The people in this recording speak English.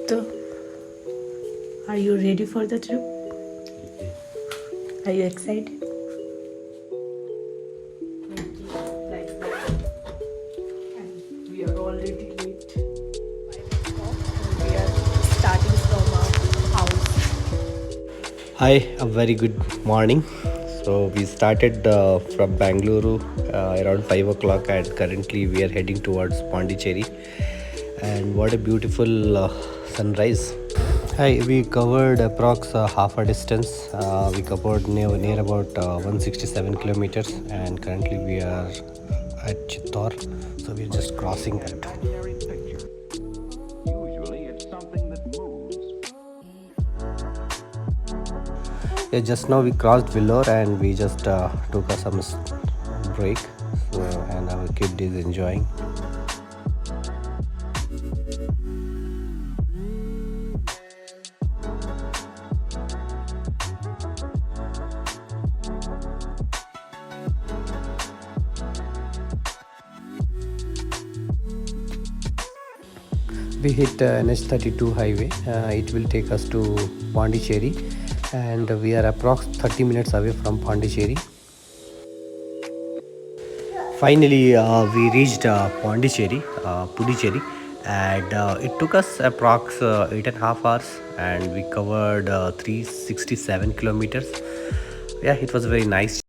So, are you ready for the trip? Are you excited? Like that. And we are already late. 5 o'clock. We are starting from our house. Hi, a very good morning. So we started from Bangalore around 5 o'clock, and currently we are heading towards Pondicherry. And what a beautiful sunrise! Hi, we covered approx half a distance. We covered near about 167 kilometers, and currently we are at Chittor. So we're just crossing that. Yeah, just now we crossed Vellore and we just took some break. So, and our kid is enjoying. We hit NH32 highway. It will take us to Pondicherry, and we are approx 30 minutes away from Pondicherry. Finally, we reached Pondicherry, Puducherry, and it took us approx 8.5 hours, and we covered 367 kilometers. Yeah, it was a very nice